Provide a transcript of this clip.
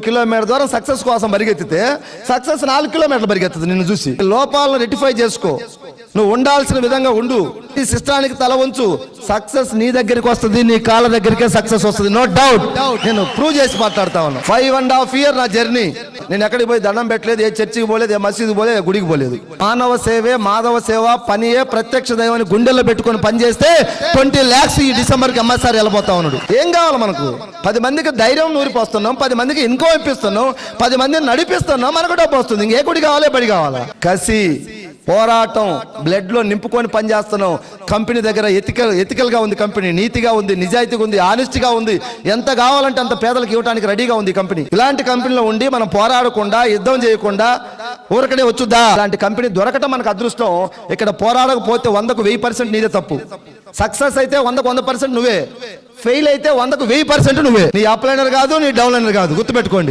Kilometre దూరం success కోసం పరిగెత్తితే success 4 కిలోమీటర్లు పరిగెత్తుంది నిన్ను చూసి. లోపాలను రెక్టిఫై చేసుకో, నువ్వు ఉండాల్సిన విధంగా ఉండు, ఈ సిస్టానికి తల వంచు, సక్సెస్ నీ దగ్గరికి వస్తుంది, నీ కాళ్ళ దగ్గరికే సక్సెస్ వస్తుంది, నో డౌట్. నేను ప్రూవ్ చేసి మాట్లాడుతా ఉన్నా. 5.5 years నా జర్నీ. నేను ఎక్కడికి పోయి దండం పెట్టలేదు, ఏ చర్చికి పోలేదు, ఏ మసీదు పోలేదు, ఏ గుడికి పోలేదు. మానవ సేవే మాధవ సేవ, పనియే ప్రత్యక్ష దైవాన్ని గుండెల్లో పెట్టుకొని పనిచేస్తే 20 lakhs ఈ డిసెంబర్కి ఎంఎస్ఆర్ వెళ్ళిపోతా ఉన్నాడు. ఏం కావాలి మనకు? 10 మందికి ధైర్యం నూరిపోస్తున్నాం, 10 మందికి ఇన్కమ్ ఇప్పిస్తున్నాం, 10 మందిని నడిపిస్తున్నాం, మనకు డబ్బు వస్తుంది. ఇంకే గుడి కావాలి, బడి కావాలా? కసి, పోరాటం బ్లడ్ లో నింపుకొని పనిచేస్తున్నాం. కంపెనీ దగ్గర ఎథికల్ గా ఉంది, కంపెనీ నీతిగా ఉంది, నిజాయితీగా ఉంది, ఆనెస్ట్గా ఉంది. ఎంత కావాలంటే అంత పేదలకు ఇవ్వడానికి రెడీగా ఉంది కంపెనీ. ఇలాంటి కంపెనీలో ఉండి మనం పోరాడకుండా, యుద్ధం చేయకుండా ఊరకనే వచ్చుద్దా? ఇలాంటి కంపెనీ దొరకటం మనకు అదృష్టం. ఇక్కడ పోరాడకపోతే 100కు 1000% నీదే తప్పు. సక్సెస్ అయితే 100కు 100% నువ్వే, ఫెయిల్ అయితే 100కు 1000% నువ్వే. నీ అప్లైనర్ కాదు, నీ డౌన్లైనర్ కాదు, గుర్తుపెట్టుకోండి.